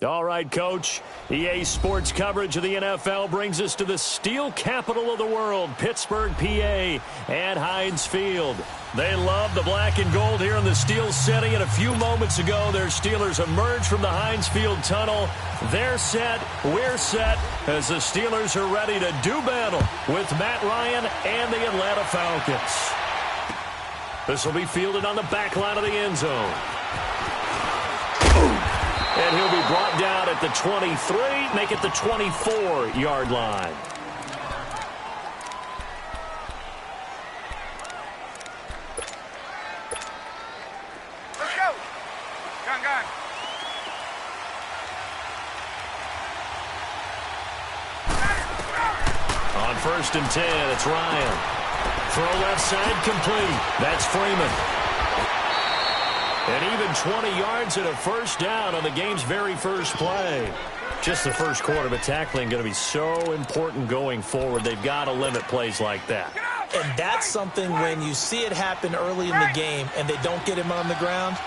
All right, Coach. EA Sports coverage of the NFL brings us to the steel capital of the world, Pittsburgh, PA, at Heinz Field. They love the black and gold here in the Steel City, and a few moments ago, their Steelers emerged from the Heinz Field tunnel. They're set, we're set, as the Steelers are ready to do battle with Matt Ryan and the Atlanta Falcons. This will be fielded on the back line of the end zone. And he'll be brought down at the 23, make it the 24-yard line. Let's go. Gun. On 1st and 10, it's Ryan. Throw left side complete. That's Freeman. And even 20 yards and a first down on the game's very first play. Just the first quarter, but tackling going to be so important going forward. They've got to limit plays like that. And that's something when you see it happen early in the game and they don't get him on the ground,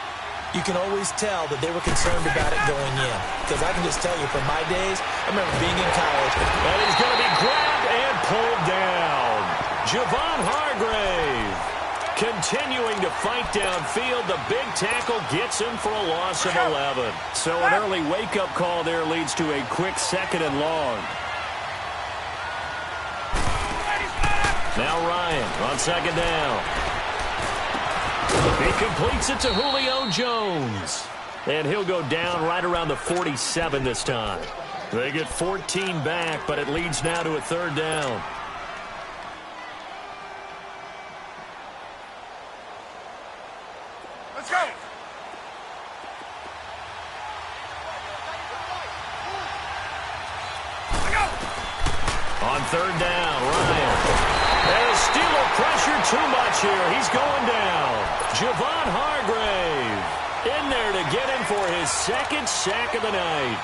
you can always tell that they were concerned about it going in. Because I can just tell you from my days, I remember being in college. And he's going to be grabbed and pulled down. Javon Hargrave. Continuing to fight downfield, the big tackle gets him for a loss of 11. So an early wake-up call there leads to a quick 2nd and long. Now Ryan on 2nd down. He completes it to Julio Jones. And he'll go down right around the 47 this time. They get 14 back, but it leads now to a 3rd down. Let's go. On 3rd down, Ryan. And a Steeler pressure too much here. He's going down. Javon Hargrave in there to get him for his 2nd sack of the night.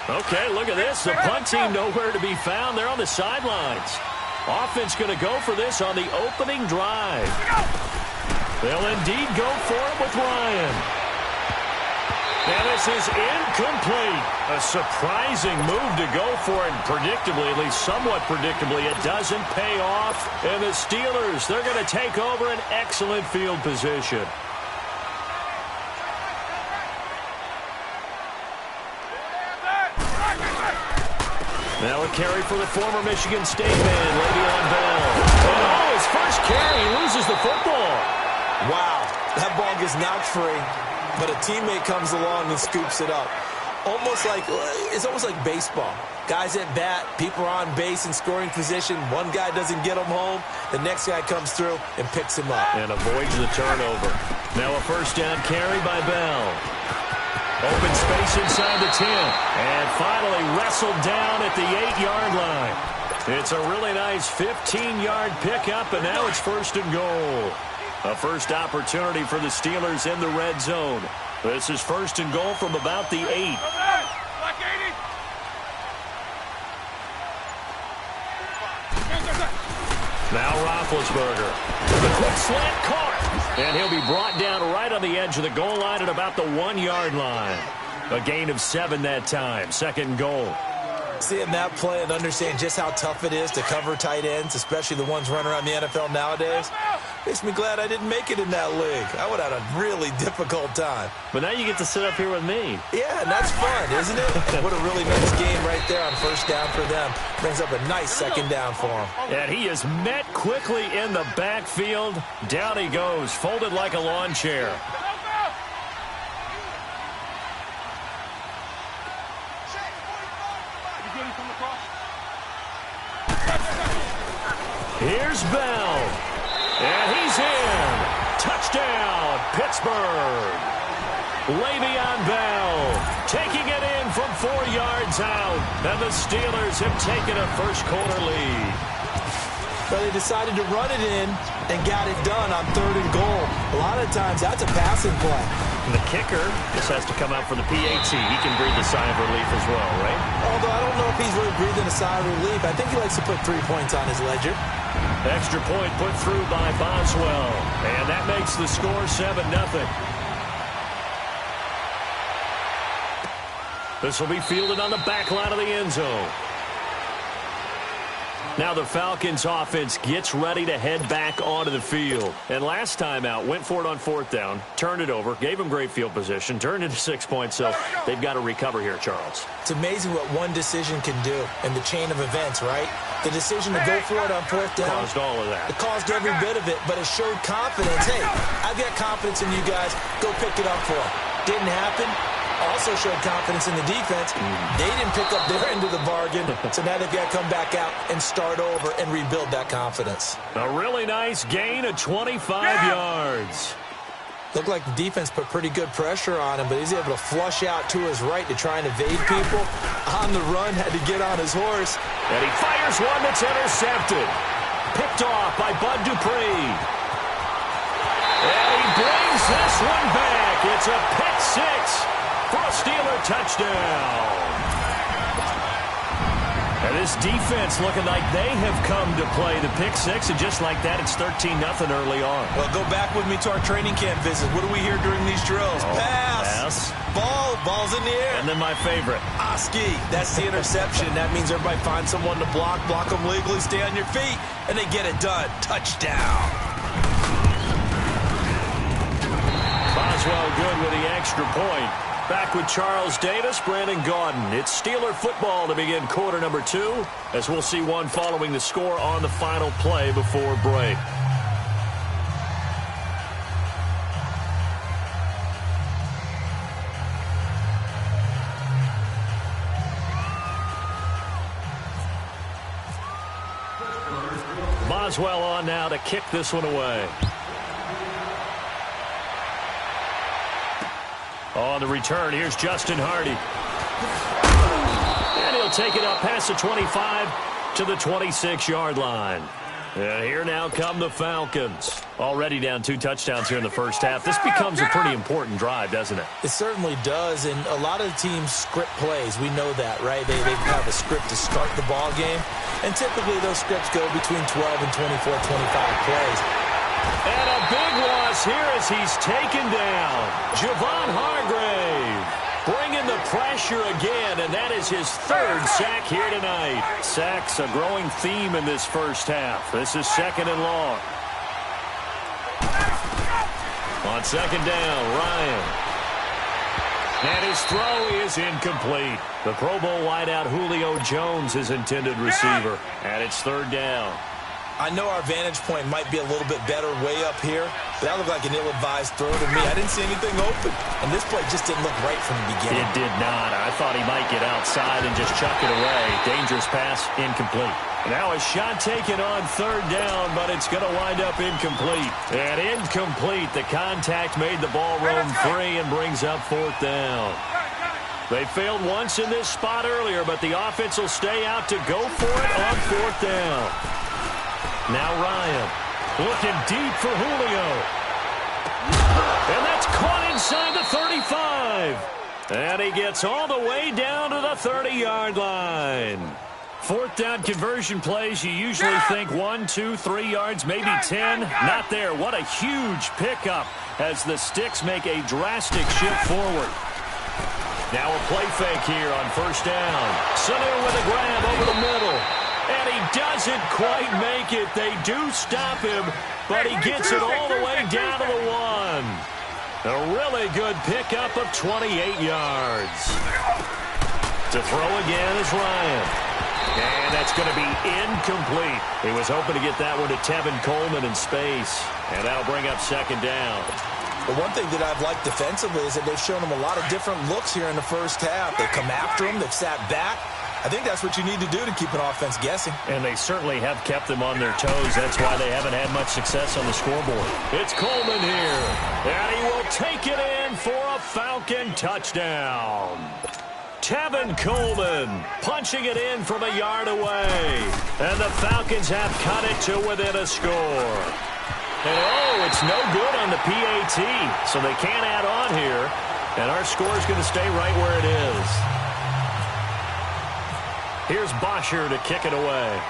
Okay, look at this. The punt team nowhere to be found. They're on the sidelines. Offense going to go for this on the opening drive. They'll indeed go for it with Ryan. And this is incomplete. A surprising move to go for it. Predictably, at least somewhat predictably, it doesn't pay off. And the Steelers, they're going to take over an excellent field position. Now a carry for the former Michigan State man, Le'Veon Bell. Oh, his first carry, he loses the football. Wow, that ball gets knocked free, but a teammate comes along and scoops it up. It's almost like baseball. Guys at bat, people are on base in scoring position. One guy doesn't get him home. The next guy comes through and picks him up. And avoids the turnover. Now a first down carry by Bell. Open space inside the 10. And finally wrestled down at the 8-yard line. It's a really nice 15-yard pickup, and now it's 1st and goal. A first opportunity for the Steelers in the red zone. This is 1st and goal from about the 8. Now Roethlisberger. The quick slant caught. And he'll be brought down right on the edge of the goal line at about the 1-yard line. A gain of 7 that time. 2nd and goal. Seeing that play and understanding just how tough it is to cover tight ends, especially the ones running around the NFL nowadays, makes me glad I didn't make it in that league. I would have had a really difficult time. But now you get to sit up here with me. Yeah, and that's fun, isn't it? What a really nice game right there on 1st down for them. Brings up a nice 2nd down for them. And he is met quickly in the backfield. Down he goes, folded like a lawn chair. Here's Bell. And he's in. Touchdown, Pittsburgh. Le'Veon Bell taking it in from 4 yards out. And the Steelers have taken a first quarter lead. But they decided to run it in and got it done on 3rd and goal. A lot of times, that's a passing play. And the kicker just has to come out for the PAT. He can breathe a sigh of relief as well, right? Although I don't know if he's really breathing a sigh of relief. I think he likes to put 3 points on his ledger. Extra point put through by Boswell. And that makes the score 7-0. This will be fielded on the back line of the end zone. Now the Falcons offense gets ready to head back onto the field. And last time out, went for it on 4th down, turned it over, gave them great field position, turned it to 6 points, so they've got to recover here, Charles. It's amazing what one decision can do in the chain of events, right? The decision to go for it on 4th down. Caused all of that. It caused every bit of it, but it showed confidence. Hey, I've got confidence in you guys. Go pick it up for them. Didn't happen. Also showed confidence in the defense. They didn't pick up their end of the bargain, so now they've got to come back out and start over and rebuild that confidence. A really nice gain of 25 yards. Looked like the defense put pretty good pressure on him, but he's able to flush out to his right to try and evade people. On the run, had to get on his horse. And he fires one that's intercepted. Picked off by Bud Dupree. And he brings this one back. It's a pick six. For a Steeler touchdown. And this defense looking like they have come to play the pick six, and just like that, it's 13-0 early on. Well, go back with me to our training camp visit. What do we hear during these drills? Pass. Ball's in the air. And then my favorite. Oski. That's the interception. That means everybody finds someone to block them legally, stay on your feet, and they get it done. Touchdown. Boswell good with the extra point. Back with Charles Davis, Brandon Gaudin. It's Steeler football to begin quarter number 2, as we'll see one following the score on the final play before break. Boswell on now to kick this one away. On the return, here's Justin Hardy. And he'll take it up past the 25 to the 26-yard line. And here now come the Falcons. Already down 2 touchdowns here in the first half. This becomes a pretty important drive, doesn't it? It certainly does, and a lot of the teams script plays. We know that, right? They have a script to start the ball game, and typically those scripts go between 12 and 24, 25 plays. And a big loss here as he's taken down. Javon Hargrave bringing the pressure again, and that is his 3rd sack here tonight. Sacks a growing theme in this first half. This is 2nd and long. On 2nd down, Ryan. And his throw is incomplete. The Pro Bowl wideout Julio Jones, his intended receiver. And it's 3rd down. I know our vantage point might be a little bit better way up here, but that looked like an ill-advised throw to me. I didn't see anything open, and this play just didn't look right from the beginning. It did not. I thought he might get outside and just chuck it away. Dangerous pass, incomplete. Now a shot taken on 3rd down, but it's going to wind up incomplete. And incomplete. The contact made the ball roam free and brings up 4th down. They failed once in this spot earlier, but the offense will stay out to go for it on 4th down. Now Ryan looking deep for Julio. And that's caught inside the 35. And he gets all the way down to the 30-yard line. 4th down conversion plays, you usually think 1, 2, 3 yards, maybe 10. Not there. What a huge pickup as the Sticks make a drastic shift forward. Now a play fake here on 1st down. Sanu with a grab over the middle. And he doesn't quite make it. They do stop him, but he gets it all the way down to the 1. A really good pickup of 28 yards. To throw again is Ryan. And that's going to be incomplete. He was hoping to get that one to Tevin Coleman in space. And that'll bring up 2nd down. But one thing that I've liked defensively is that they've shown him a lot of different looks here in the first half. They've come after him. They've sat back. I think that's what you need to do to keep an offense guessing. And they certainly have kept them on their toes. That's why they haven't had much success on the scoreboard. It's Coleman here. And he will take it in for a Falcon touchdown. Tevin Coleman punching it in from a yard away. And the Falcons have cut it to within a score. And oh, it's no good on the PAT, so they can't add on here. And our score is going to stay right where it is. Here's Bosher to kick it away.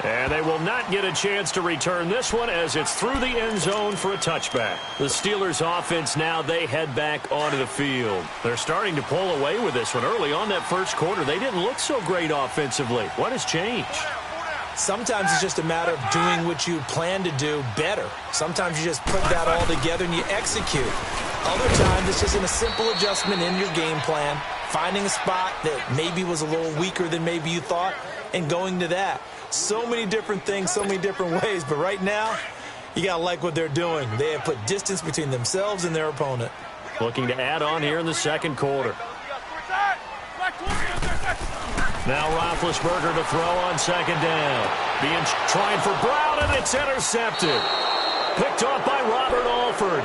And they will not get a chance to return this one as it's through the end zone for a touchback. The Steelers offense now, they head back onto the field. They're starting to pull away with this one. Early on that first quarter, they didn't look so great offensively. What has changed? Sometimes it's just a matter of doing what you plan to do better. Sometimes you just put that all together and you execute. Other times it's just a simple adjustment in your game plan, finding a spot that maybe was a little weaker than maybe you thought, and going to that. So many different things, so many different ways, but right now, you got to like what they're doing. They have put distance between themselves and their opponent. Looking to add on here in the second quarter. Now Roethlisberger to throw on second down. Trying for Brown, and it's intercepted. Picked off by Robert Alford.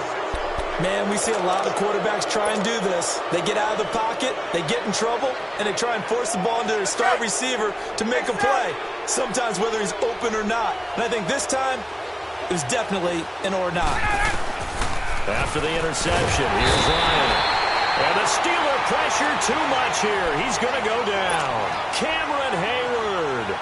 Man, we see a lot of quarterbacks try and do this. They get out of the pocket, they get in trouble, and they try and force the ball into their star receiver to make a play, sometimes whether he's open or not. And I think this time, it was definitely an or not. After the interception, here's Ryan. And the Steeler pressure too much here. He's going to go down. Cameron Hayward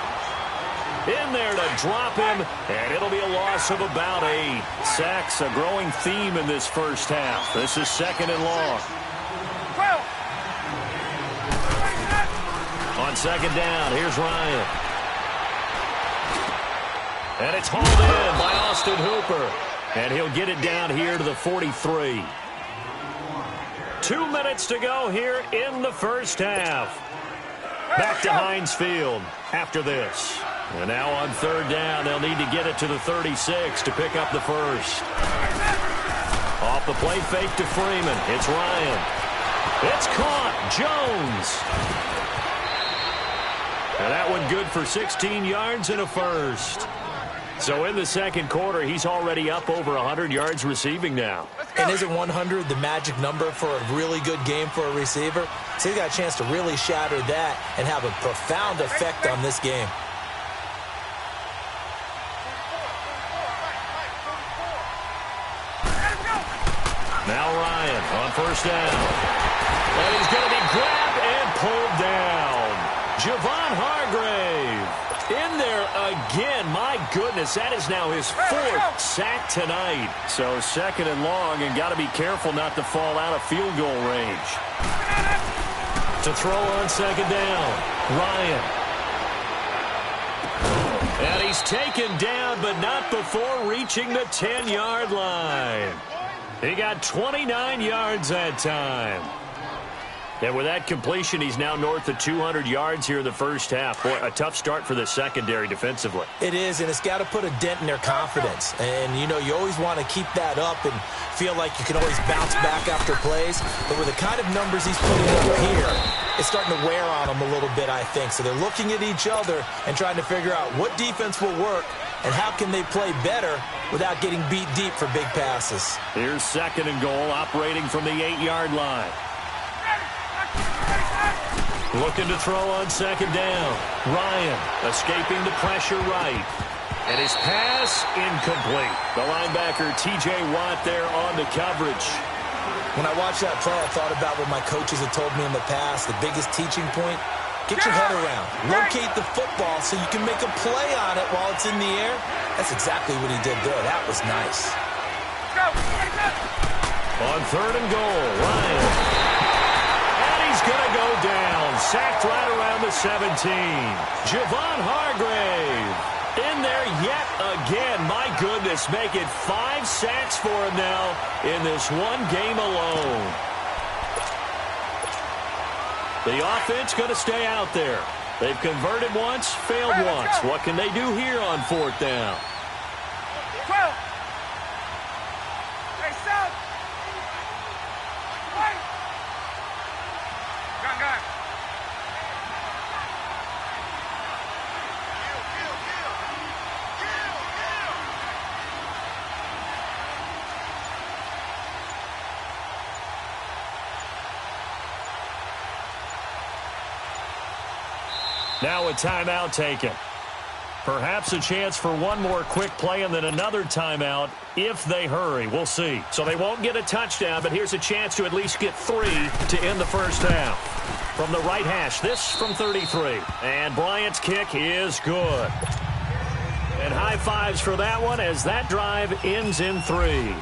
in there to drop him, and it'll be a loss of about 8. Sacks, a growing theme in this first half. This is second and long. On second down, here's Ryan. And it's hauled in by Austin Hooper. And he'll get it down here to the 43. 2 minutes to go here in the first half. Back to Heinz Field after this. And now on third down, they'll need to get it to the 36 to pick up the first. Off the play fake to Freeman. It's Ryan. It's caught. Jones. And that one good for 16 yards and a first. So in the second quarter, he's already up over 100 yards receiving now. And isn't 100 the magic number for a really good game for a receiver? So he's got a chance to really shatter that and have a profound effect on this game. Now Ryan on first down. And he's going to be grabbed and pulled down. Javon Hargrave in there again. My goodness, that is now his 4th sack tonight. So second and long, and got to be careful not to fall out of field goal range. To throw on second down, Ryan. And he's taken down, but not before reaching the 10-yard line. He got 29 yards that time. And with that completion, he's now north of 200 yards here in the first half. Boy, a tough start for the secondary defensively. It is, and it's got to put a dent in their confidence. And, you know, you always want to keep that up and feel like you can always bounce back after plays. But with the kind of numbers he's putting up here, it's starting to wear on them a little bit, I think. So they're looking at each other and trying to figure out what defense will work and how can they play better without getting beat deep for big passes. Here's second and goal, operating from the 8-yard line. Looking to throw on second down. Ryan escaping the pressure right. And his pass incomplete. The linebacker T.J. Watt there on the coverage. When I watched that play, I thought about what my coaches had told me in the past. The biggest teaching point, get your head around. Locate the football so you can make a play on it while it's in the air. That's exactly what he did there. That was nice. On third and goal, Ryan. And he's going to go down. Sacked right around the 17. Javon Hargrave in there yet again. My goodness, make it 5 sacks for him now in this one game alone. The offense going to stay out there. They've converted once, failed once. What can they do here on fourth down? 12. Hey, South. Wait. Gun. Now a timeout taken. Perhaps a chance for one more quick play and then another timeout if they hurry. We'll see. So they won't get a touchdown, but here's a chance to at least get 3 to end the first half. From the right hash, this from 33. And Bryant's kick is good. And high fives for that one as that drive ends in 3.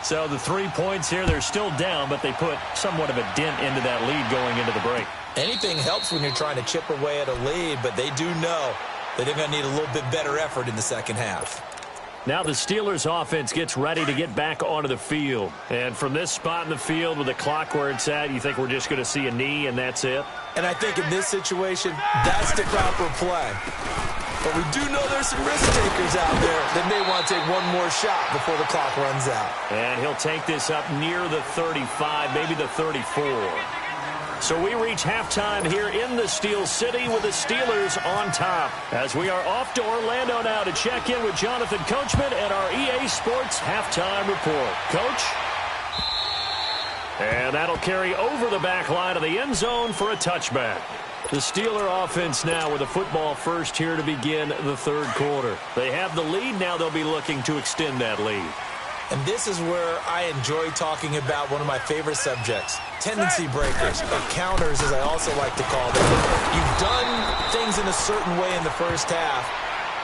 So the 3 points here, they're still down, but they put somewhat of a dent into that lead going into the break. Anything helps when you're trying to chip away at a lead, but they do know that they're going to need a little bit better effort in the second half. Now the Steelers offense gets ready to get back onto the field. And from this spot in the field with the clock where it's at, you think we're just going to see a knee and that's it? And I think in this situation, that's the proper play. But we do know there's some risk takers out there that may want to take one more shot before the clock runs out. And he'll take this up near the 35, maybe the 34. So we reach halftime here in the Steel City with the Steelers on top. As we are off to Orlando now to check in with Jonathan Coachman and our EA Sports Halftime Report. Coach? And that'll carry over the back line of the end zone for a touchback. The Steeler offense now with a football first here to begin the third quarter. They have the lead. Now they'll be looking to extend that lead. And this is where I enjoy talking about one of my favorite subjects, tendency breakers, or counters as I also like to call them. You've done things in a certain way in the first half,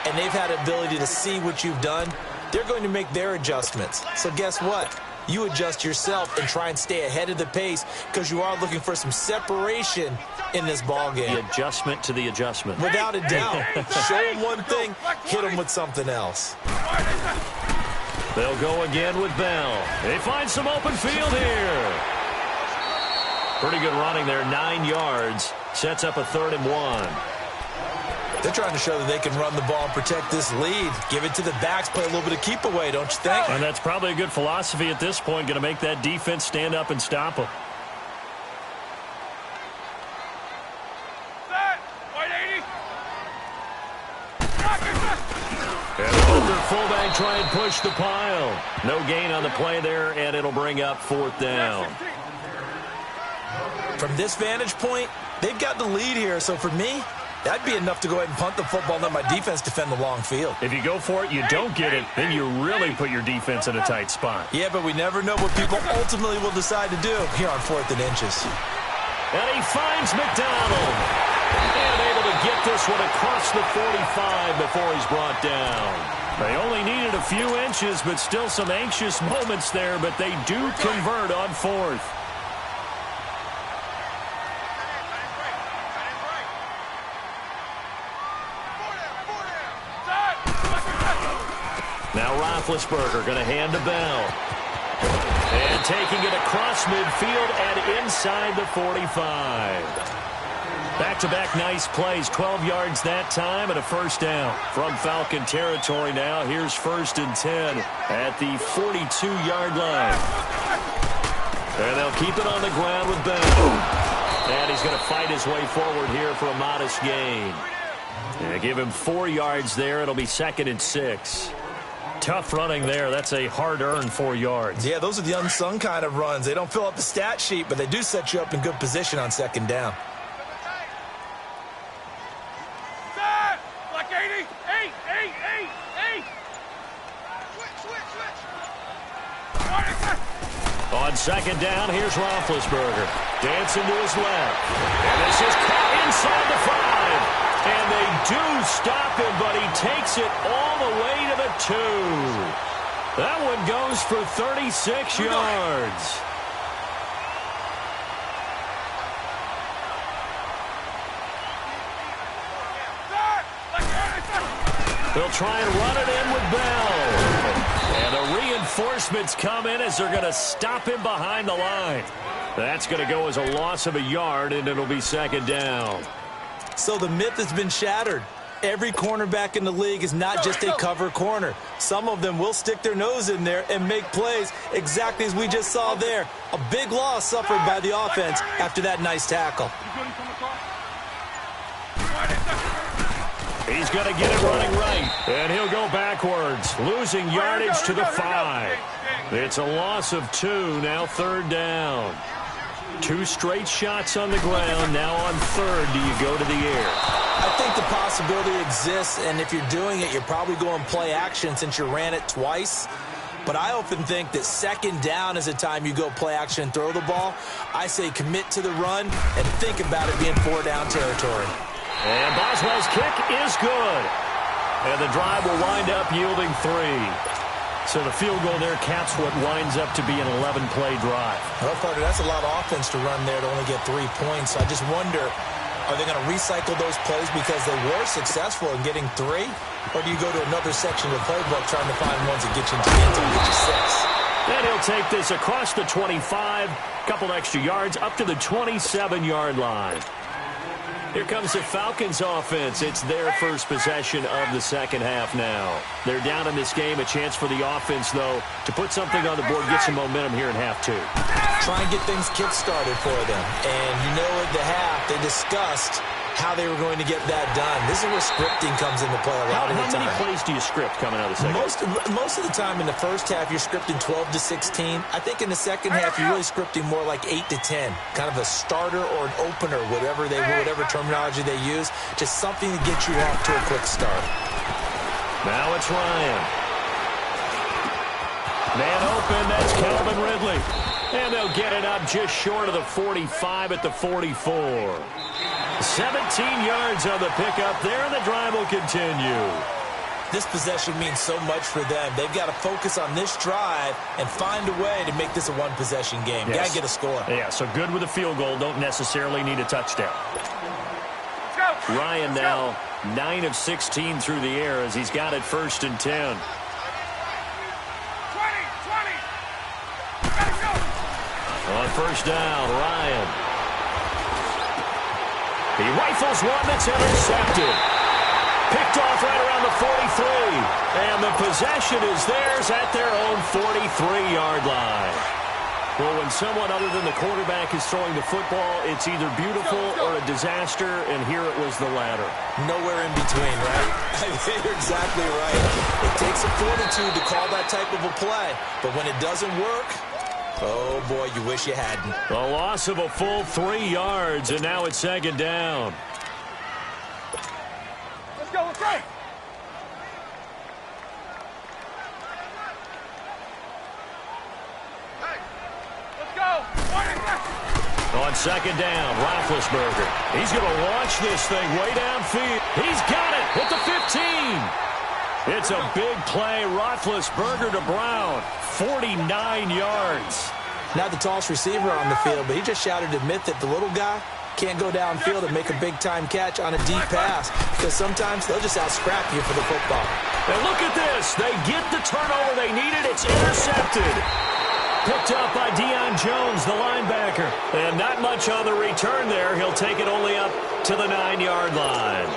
and they've had ability to see what you've done. They're going to make their adjustments. So guess what? You adjust yourself and try and stay ahead of the pace because you are looking for some separation in this ball game. The adjustment to the adjustment. Without a doubt. Show them one thing, hit them with something else. They'll go again with Bell. They find some open field here. Pretty good running there, 9 yards. Sets up a 3rd and 1. They're trying to show that they can run the ball and protect this lead. Give it to the backs, play a little bit of keep away, don't you think? And that's probably a good philosophy at this point, going to make that defense stand up and stop them. And the fullback try and push the pile. No gain on the play there, and it'll bring up 4th down. From this vantage point, they've got the lead here, so for me, that'd be enough to go ahead and punt the football and let my defense defend the long field. If you go for it, you don't get it, then you really put your defense in a tight spot. Yeah, but we never know what people ultimately will decide to do here on 4th and inches. And he finds McDonald. And able to get this one across the 45 before he's brought down. They only needed a few inches, but still some anxious moments there, but they do convert on 4th. Now Roethlisberger going to hand to Bell. And taking it across midfield and inside the 45. Back-to-back nice plays, 12 yards that time and a 1st down. From Falcon territory now, here's 1st and 10 at the 42-yard line. And they'll keep it on the ground with Bell. And he's going to fight his way forward here for a modest gain. And give him 4 yards there. It'll be 2nd and 6. Tough running there. That's a hard-earned 4 yards. Yeah, those are the unsung kind of runs. They don't fill up the stat sheet, but they do set you up in good position on 2nd down. On 2nd down, here's Roethlisberger. Dancing to his left. And this is caught inside the 5. And they do stop him, but he takes it all the way to the 2. That one goes for 36 yards. They'll try and run it in with Bell. And the reinforcements come in as they're going to stop him behind the line. That's going to go as a loss of a yard, and it'll be 2nd down. So the myth has been shattered. Every cornerback in the league is not just a cover corner. Some of them will stick their nose in there and make plays exactly as we just saw there. A big loss suffered by the offense after that nice tackle. He's going to get it running right, and he'll go backwards, losing yardage to the 5. It's a loss of 2, now 3rd down. 2 straight shots on the ground, now on 3rd do you go to the air. I think the possibility exists, and if you're doing it, you're probably going play action since you ran it twice. But I often think that second down is the time you go play action and throw the ball. I say commit to the run and think about it being 4-down territory. And Boswell's kick is good. And the drive will wind up yielding 3. So the field goal there caps what winds up to be an 11-play drive. Well, Carter, that's a lot of offense to run there to only get 3 points. So I just wonder, are they going to recycle those plays because they were successful in getting 3? Or do you go to another section of the playbook trying to find ones that get you into the end zone and get you 6? And he'll take this across the 25, couple extra yards, up to the 27-yard line. Here comes the Falcons offense. It's their first possession of the second half now. They're down in this game. A chance for the offense, though, to put something on the board, get some momentum here in half 2. Try and get things kick-started for them. And you know at the half, they discussed how they were going to get that done. This is where scripting comes into play a lot of the time. How many plays do you script coming out of the second? Most of the time in the first half, you're scripting 12 to 16. I think in the second half, you're really scripting more like 8 to 10. Kind of a starter or an opener, whatever terminology they use. Just something to get you off to a quick start. Now it's Ryan. Man open, that's Calvin Ridley. And they'll get it up just short of the 45 at the 44. 17 yards on the pickup there, and the drive will continue. This possession means so much for them. They've got to focus on this drive and find a way to make this a one-possession game. Yes. Got to get a score. Yeah, so good with a field goal. Don't necessarily need a touchdown. Ryan now 9 of 16 through the air as he's got it 1st and 10. 20. On 1st down, Ryan. He rifles one that's intercepted. Picked off right around the 43. And the possession is theirs at their own 43-yard line. Well, when someone other than the quarterback is throwing the football, it's either beautiful or a disaster, and here it was the latter. Nowhere in between, right? You're exactly right. It takes a fortitude to call that type of a play. But when it doesn't work, oh, boy, you wish you hadn't. A loss of a full 3 yards, and now it's 2nd down. Let's go, let's go. On 2nd down, Roethlisberger. He's going to launch this thing way downfield. He's got it at the 15. It's a big play. Roethlisberger to Brown. 49 yards. Not the tallest receiver on the field, but he just shouted to admit that the little guy can't go downfield and make a big-time catch on a deep pass because sometimes they'll just out-scrap you for the football. And look at this. They get the turnover they needed. It's intercepted. Picked up by Deion Jones, the linebacker. And not much on the return there. He'll take it only up to the 9-yard line.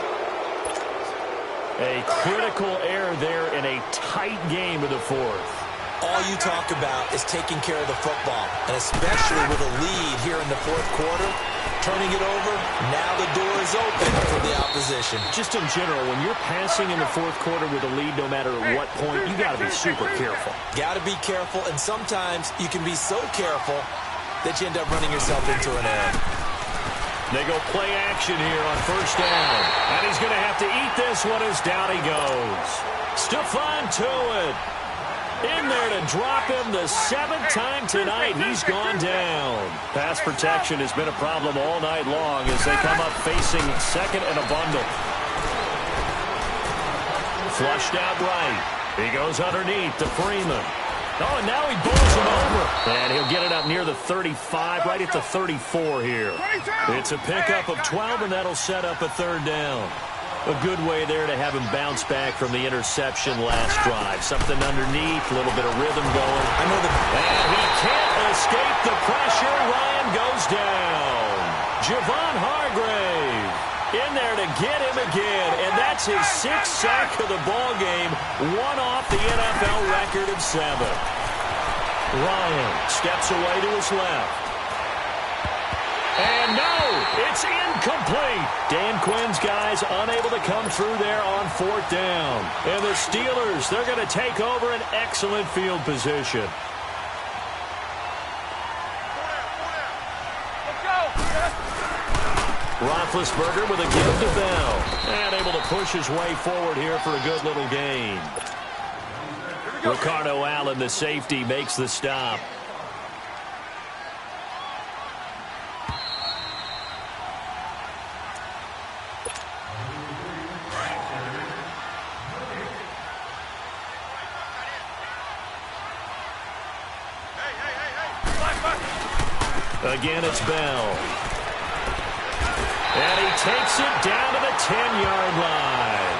A critical error there in a tight game of the 4th. All you talk about is taking care of the football, and especially with a lead here in the 4th quarter, turning it over, now the door is open for the opposition. Just in general, when you're passing in the 4th quarter with a lead, no matter what point, you got to be super careful. Got to be careful, and sometimes you can be so careful that you end up running yourself into an error. They go play action here on 1st down, and he's going to have to eat this one as down he goes. Stephon Tuitt. In there to drop him the 7th time tonight. He's gone down. Pass protection has been a problem all night long as they come up facing 2nd and a bundle. Flushed out right. He goes underneath to Freeman. Oh, and now he bowls him over. And he'll get it up near the 35, right at the 34 here. It's a pickup of 12, and that'll set up a 3rd down. A good way there to have him bounce back from the interception last drive. Something underneath, a little bit of rhythm going. And he can't escape the pressure. Ryan goes down. Javon Hargrave in there to get him again. And that's his 6th sack of the ball game. One off the NFL record of 7. Ryan steps away to his left. And no, it's incomplete. Dan Quinn's guys unable to come through there on 4th down. And the Steelers, they're going to take over an excellent field position. Roethlisberger with a give to Bell. And able to push his way forward here for a good little gain. Ricardo Allen, the safety, makes the stop. Again, it's Bell. And he takes it down to the 10-yard line.